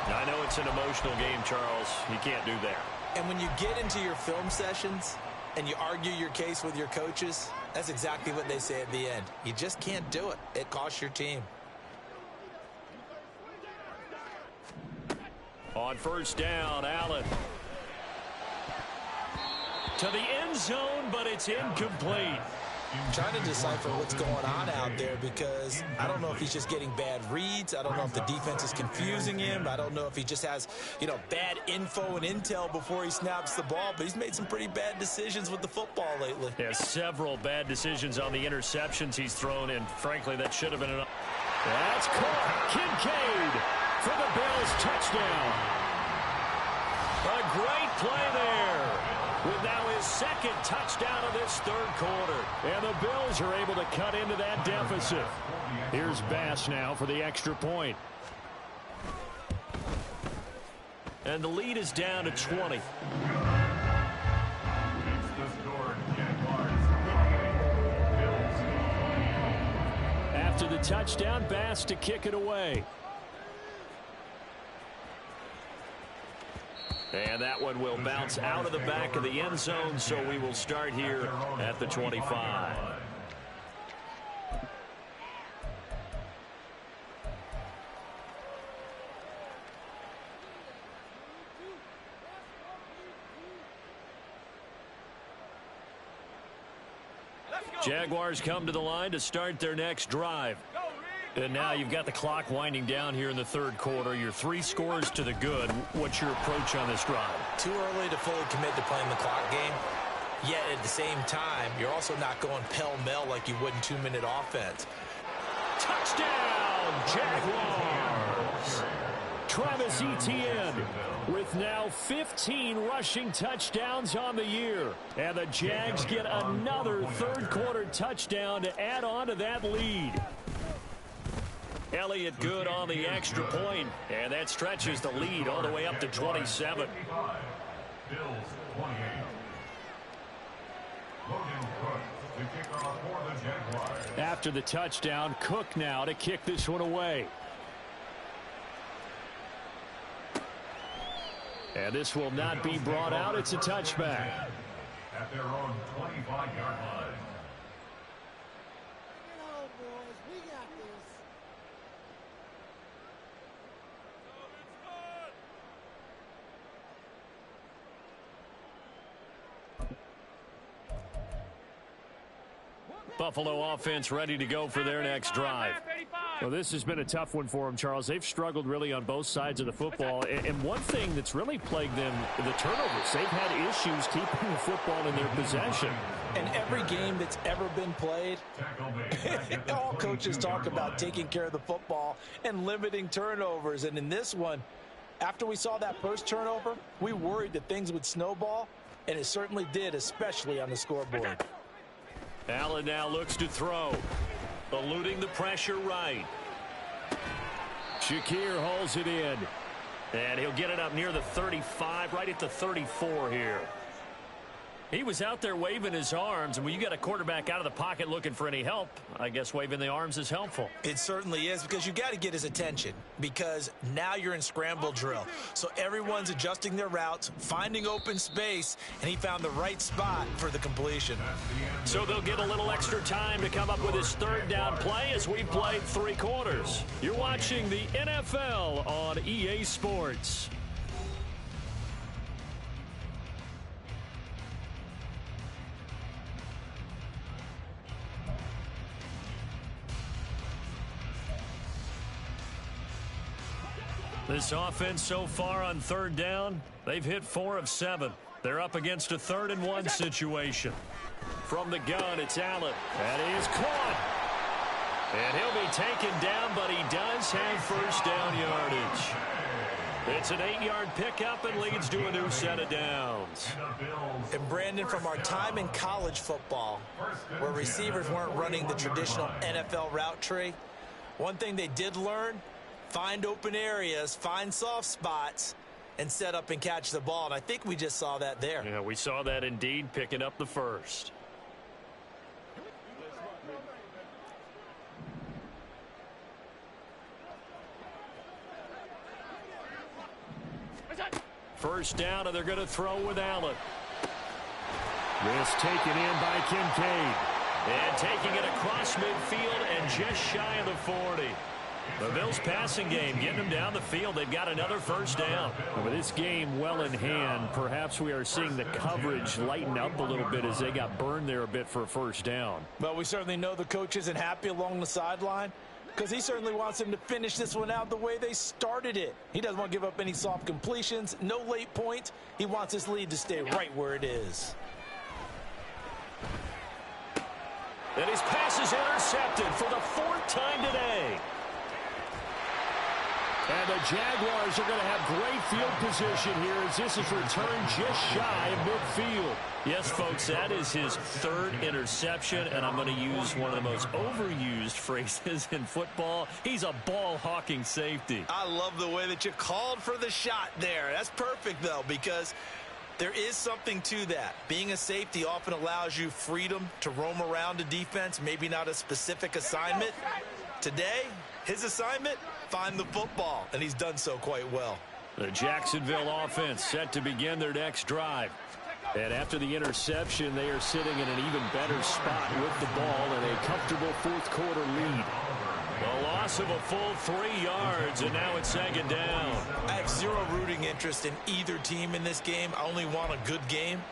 Now, I know it's an emotional game, Charles. You can't do that. And when you get into your film sessions and you argue your case with your coaches, that's exactly what they say at the end. You just can't do it. It costs your team. On 1st down, Allen. To the end zone, but it's incomplete. I'm trying to decipher what's going on out there because I don't know if he's just getting bad reads. I don't know if the defense is confusing him. I don't know if he just has, bad info and intel before he snaps the ball. But he's made some pretty bad decisions with the football lately. Yeah, several bad decisions on the interceptions he's thrown, and frankly, that should have been enough. That's caught. Kincaid for the Bills touchdown. A great play there. With now his 2nd touchdown of this 3rd quarter. And the Bills are able to cut into that deficit. Here's Bass now for the extra point. And the lead is down to 20. After the touchdown, Bass to kick it away. And that one will bounce out of the back of the end zone, so we will start here at the 25. Jaguars come to the line to start their next drive. And now you've got the clock winding down here in the third quarter. You're 3 scores to the good. What's your approach on this drive? Too early to fully commit to playing the clock game. Yet at the same time, you're also not going pell-mell like you would in 2-minute offense. Touchdown, Jaguars! Travis Etienne with now 15 rushing touchdowns on the year. And the Jags get another third-quarter touchdown to add on to that lead. Elliott good on the extra point, and that stretches the lead all the way up to 27. Bills 28. Logan Cook to kick off for the Jaguars. After the touchdown, Cook now to kick this one away. And this will not be brought out. It's a touchback. At their own 25-yard line. Buffalo offense ready to go for their next drive. Well, this has been a tough one for them, Charles. They've struggled really on both sides of the football. And one thing that's really plagued them, the turnovers. They've had issues keeping the football in their possession. And every game that's ever been played, all coaches talk about taking care of the football and limiting turnovers. And in this one, after we saw that first turnover, we worried that things would snowball, and it certainly did, especially on the scoreboard. Allen now looks to throw. Eluding the pressure right. Shakir holds it in. And he'll get it up near the 35, right at the 34 here. He was out there waving his arms, and when you get a quarterback out of the pocket looking for any help, I guess waving the arms is helpful. It certainly is, because you got to get his attention, because now you're in scramble drill. So everyone's adjusting their routes, finding open space, and he found the right spot for the completion. So they'll get a little extra time to come up with his third down play as we played 3 quarters. You're watching the NFL on EA Sports. This offense so far on third down, they've hit 4 of 7. They're up against a 3rd and 1 situation. From the gun, it's Allen. That is caught. And he'll be taken down, but he does have first down yardage. It's an 8-yard pickup and leads to a new set of downs. And Brandon, from our time in college football, where receivers weren't running the traditional NFL route tree, one thing they did learn: find open areas, find soft spots, and set up and catch the ball. And I think we just saw that there. Yeah, we saw that indeed, picking up the first. First down, and they're going to throw with Allen. This taken in by Kincaid. And taking it across midfield and just shy of the 40. The Bills passing game, getting them down the field. They've got another first down. With this game well in hand, perhaps we are seeing the coverage lighten up a little bit as they got burned there a bit for a first down. But we certainly know the coach isn't happy along the sideline, because he certainly wants them to finish this one out the way they started it. He doesn't want to give up any soft completions, no late points. He wants his lead to stay right where it is. And his pass is intercepted for the 4th time today. And the Jaguars are going to have great field position here as this is returned just shy of midfield. Yes, folks, that is his 3rd interception, and I'm going to use one of the most overused phrases in football. He's a ball-hawking safety. I love the way that you called for the shot there. That's perfect, though, because there is something to that. Being a safety often allows you freedom to roam around a defense, maybe not a specific assignment. Today, his assignment: find the football, and he's done so quite well. The Jacksonville offense set to begin their next drive. And after the interception, they are sitting in an even better spot with the ball and a comfortable 4th quarter lead. A loss of a full 3 yards, and now it's 2nd down. I have zero rooting interest in either team in this game. I only want a good game.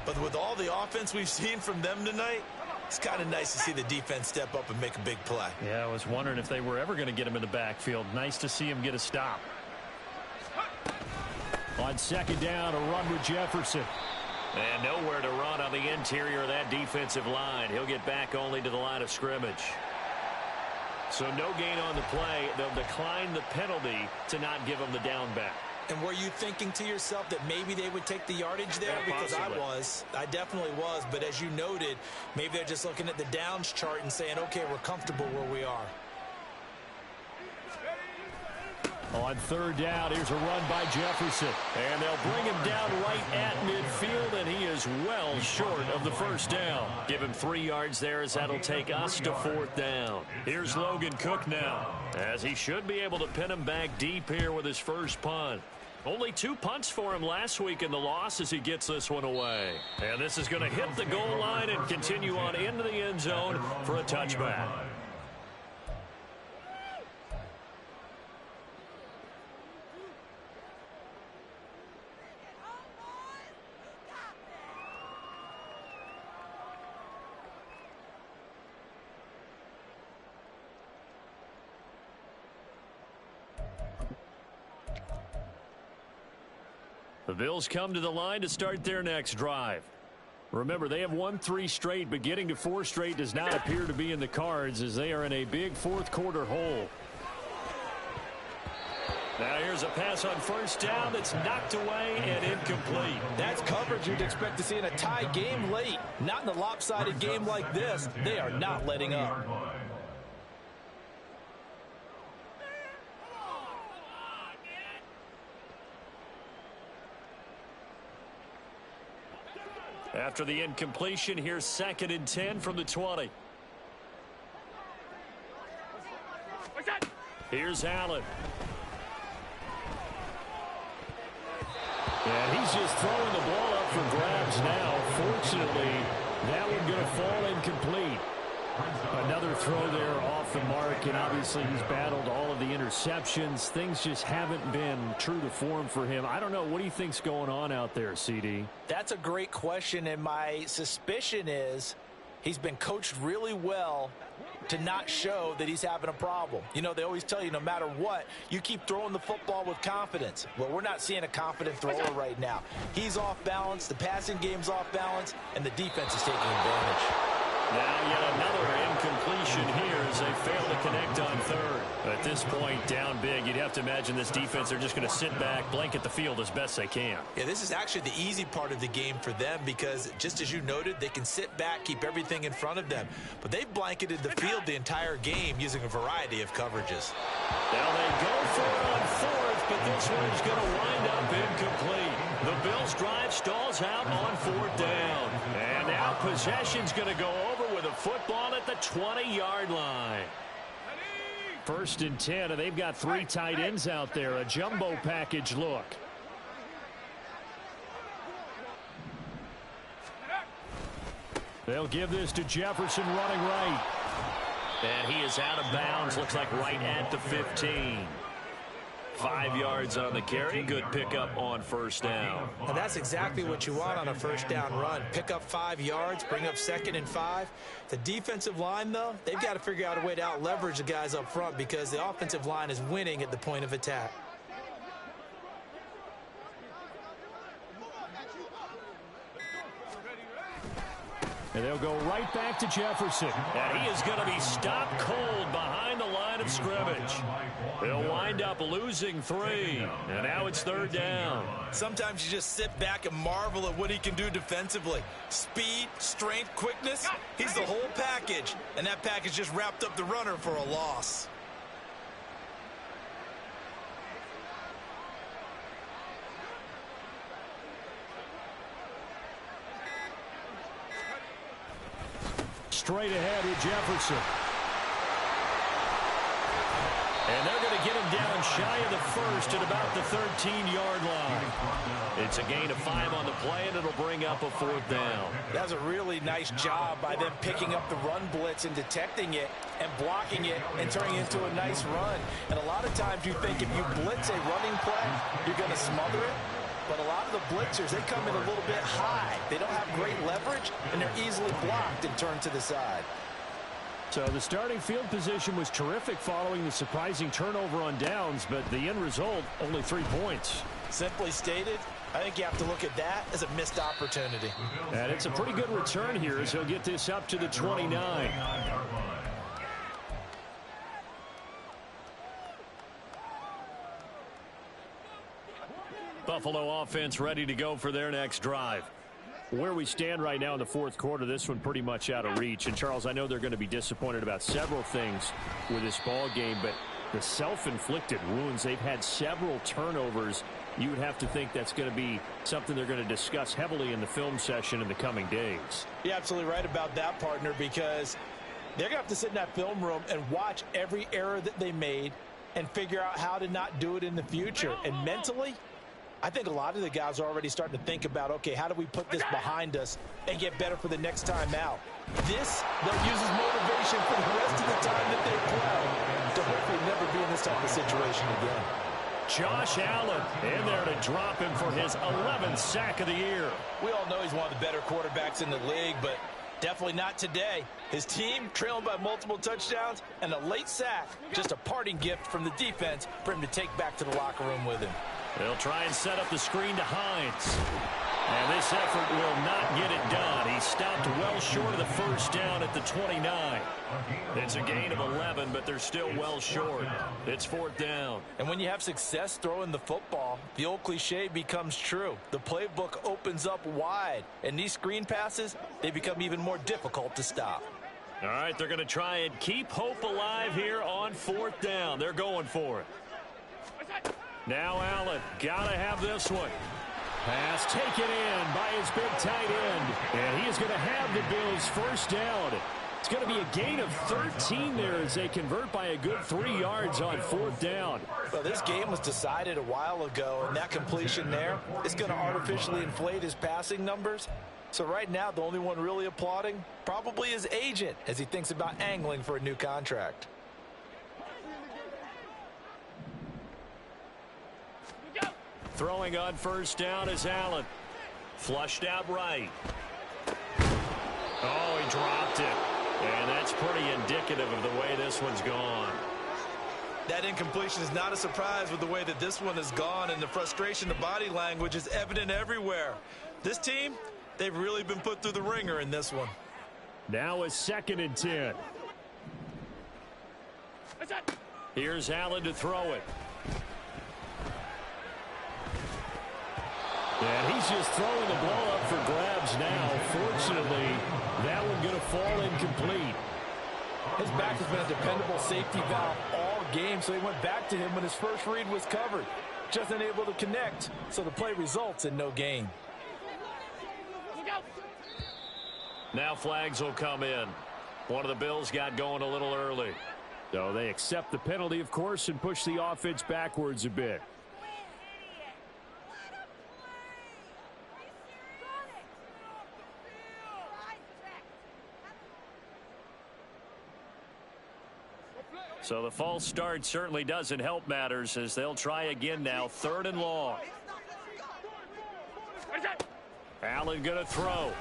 But with all the offense we've seen from them tonight, It's kind of nice to see the defense step up and make a big play. Yeah, I was wondering if they were ever going to get him in the backfield. Nice to see him get a stop. On second down, a run with Jefferson. And nowhere to run on the interior of that defensive line. He'll get back only to the line of scrimmage. So no gain on the play. They'll decline the penalty to not give him the down back. And were you thinking to yourself that maybe they would take the yardage there? Yeah, because possibly. I definitely was. But as you noted, maybe they're just looking at the downs chart and saying, okay, we're comfortable where we are. On third down, here's a run by Jefferson. And they'll bring him down right at midfield, and he is well short of the first down. Give him 3 yards there as that'll take us to fourth down. Here's Logan Cook now, as he should be able to pin him back deep here with his first punt. Only 2 punts for him last week in the loss as he gets this one away. And this is going to hit the goal line and continue on into the end zone for a touchback. The Bills come to the line to start their next drive. Remember, they have won 3 straight, but getting to 4 straight does not appear to be in the cards as they are in a big fourth quarter hole. Now here's a pass on first down that's knocked away and incomplete. That's coverage you'd expect to see in a tie game late. Not in a lopsided game like this. They are not letting up. After the incompletion, here's 2nd and 10 from the 20. Here's Allen. And he's just throwing the ball up for grabs now. Fortunately, that one going to fall incomplete. Another throw there off the mark, and obviously he's battled all of the interceptions. Things just haven't been true to form for him. I don't know. What do you think's going on out there, CD? That's a great question, and my suspicion is he's been coached really well to not show that he's having a problem. You know, they always tell you no matter what, you keep throwing the football with confidence. Well, we're not seeing a confident thrower right now. He's off balance, the passing game's off balance, and the defense is taking advantage. Now yet another incompletion here as they fail to connect on third. At this point, down big, you'd have to imagine this defense, they're just going to sit back, blanket the field as best they can. Yeah, this is actually the easy part of the game for them because, just as you noted, they can sit back, keep everything in front of them. But they've blanketed the field the entire game using a variety of coverages. Now they go for it on fourth, but this one's going to wind up incomplete. The Bills' drive stalls out on fourth down. And now possession's going to go over with a football at the 20-yard line. 1st and 10, and they've got 3 tight ends out there. A jumbo package look. They'll give this to Jefferson running right. And he is out of bounds. Looks like right at the 15. 5 yards on the carry. Good pickup on first down. And that's exactly what you want on a first down run. Pick up 5 yards, bring up 2nd and 5. The defensive line, though, they've got to figure out a way to out-leverage the guys up front because the offensive line is winning at the point of attack. And they'll go right back to Jefferson. And he is going to be stopped cold behind the line of scrimmage. They'll wind up losing 3. And now it's 3rd down. Sometimes you just sit back and marvel at what he can do defensively. Speed, strength, quickness, he's the whole package. And that package just wrapped up the runner for a loss. Straight ahead with Jefferson. And they're going to get him down shy of the first at about the 13-yard line. It's a gain of 5 on the play, and it'll bring up a 4th down. That's a really nice job by them picking up the run blitz and detecting it and blocking it and turning it into a nice run. And a lot of times you think if you blitz a running play, you're going to smother it. But a lot of the blitzers, they come in a little bit high. They don't have great leverage, and they're easily blocked and turned to the side. So the starting field position was terrific following the surprising turnover on downs, but the end result, only 3 points. Simply stated, I think you have to look at that as a missed opportunity. And it's a pretty good return here as he'll get this up to the 29. Buffalo offense ready to go for their next drive. Where we stand right now in the fourth quarter, this one pretty much out of reach. And, Charles, I know they're going to be disappointed about several things with this ball game, but the self-inflicted wounds, they've had several turnovers. You would have to think that's going to be something they're going to discuss heavily in the film session in the coming days. You're absolutely right about that, partner, because they're going to have to sit in that film room and watch every error that they made and figure out how to not do it in the future. And mentally, I think a lot of the guys are already starting to think about, okay, how do we put this behind us and get better for the next time out? This, they'll use as motivation for the rest of the time that they play to hopefully never be in this type of situation again. Josh Allen in there to drop him for his 11th sack of the year. We all know he's one of the better quarterbacks in the league, but definitely not today. His team trailing by multiple touchdowns and a late sack, just a parting gift from the defense for him to take back to the locker room with him. They'll try and set up the screen to Hines. And this effort will not get it done. He stopped well short of the first down at the 29. It's a gain of 11, but they're still well short. It's fourth down. And when you have success throwing the football, the old cliche becomes true. The playbook opens up wide, and these screen passes, they become even more difficult to stop. All right, they're going to try and keep hope alive here on fourth down. They're going for it. Now Allen, got to have this one. Pass taken in by his big tight end. And he is going to have the Bills first down. It's going to be a gain of 13 there as they convert by a good 3 yards on fourth down. Well, this game was decided a while ago, and that completion there is going to artificially inflate his passing numbers. So right now, the only one really applauding probably his agent as he thinks about angling for a new contract. Throwing on first down is Allen. Flushed out right. Oh, he dropped it. And that's pretty indicative of the way this one's gone. That incompletion is not a surprise with the way that this one has gone, and the frustration, the body language is evident everywhere. This team, they've really been put through the ringer in this one. Now a 2nd and 10. Here's Allen to throw it. And he's just throwing the ball up for grabs now. Fortunately, that one going to fall incomplete. His back has been a dependable safety valve all game, so he went back to him when his first read was covered. Just unable to connect, so the play results in no gain. Now flags will come in. One of the Bills got going a little early. So they accept the penalty, of course, and push the offense backwards a bit. So the false start certainly doesn't help matters as they'll try again now. 3rd and long. Allen going to throw.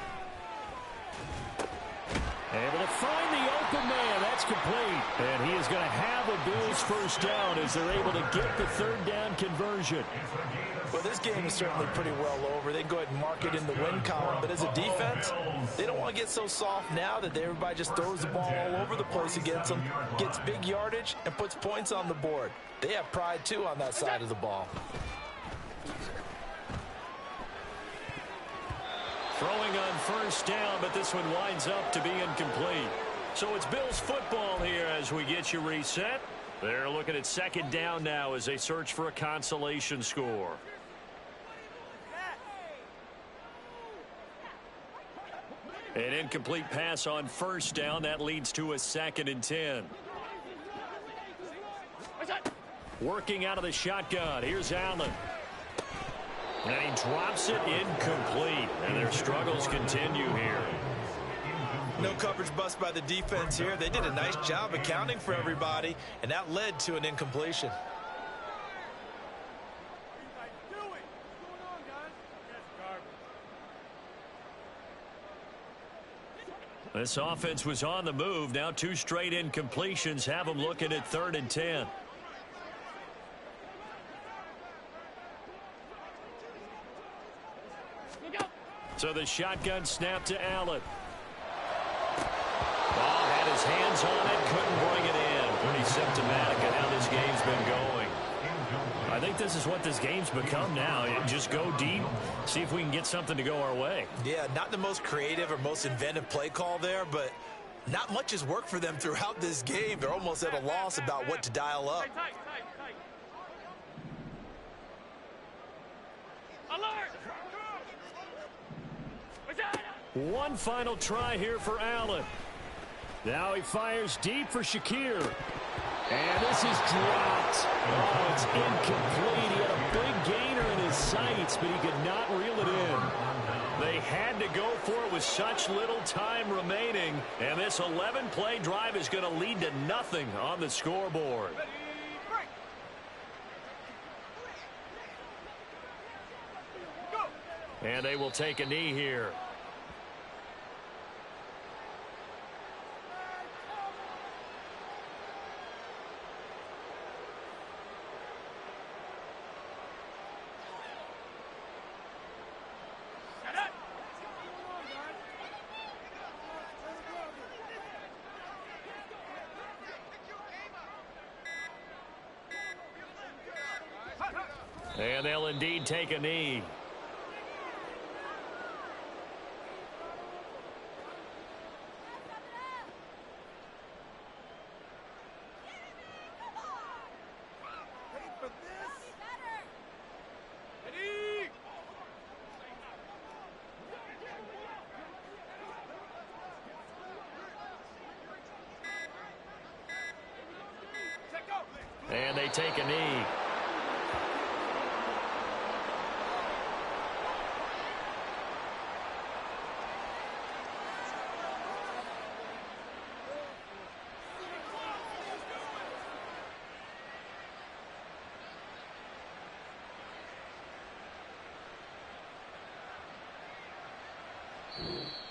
Able to find the open man. That's complete. And he is going to have a Bills first down as they're able to get the 3rd down conversion. Well, this game is certainly pretty well over. They can go ahead and mark it in the win column. But as a defense, they don't want to get so soft now that everybody just throws the ball all over the place against them, gets big yardage, and puts points on the board. They have pride, too, on that side of the ball. Throwing on first down, but this one winds up to be incomplete. So it's Bills football here as we get you reset. They're looking at 2nd down now as they search for a consolation score. An incomplete pass on first down. That leads to a 2nd and 10. Working out of the shotgun. Here's Allen. And he drops it incomplete. And their struggles continue here. No coverage bust by the defense here. They did a nice job accounting for everybody, and that led to an incompletion. This offense was on the move. Now 2 straight incompletions have them looking at 3rd and 10. So the shotgun snap to Allen. Ball had his hands on it, couldn't bring it in. Pretty symptomatic of how this game's been going. I think this is what this game's become now. Just go deep, see if we can get something to go our way. Yeah, not the most creative or most inventive play call there, but not much has worked for them throughout this game. They're almost at a loss about what to dial up. Alert! One final try here for Allen. Now he fires deep for Shakir. And this is dropped. Oh, it's incomplete. He had a big gainer in his sights, but he could not reel it in. They had to go for it with such little time remaining. And this 11-play drive is going to lead to nothing on the scoreboard. And they will take a knee here. And they'll indeed take a knee. And they take a knee.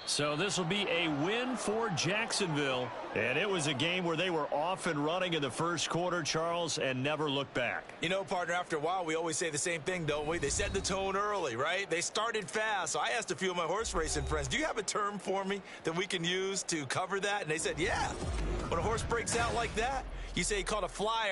So this will be a win for Jacksonville. And it was a game where they were off and running in the first quarter, Charles, and never looked back. You know, partner, after a while, we always say the same thing, don't we? They set the tone early, right? They started fast. So I asked a few of my horse racing friends, do you have a term for me that we can use to cover that? And they said, yeah. When a horse breaks out like that, you say he caught a flyer.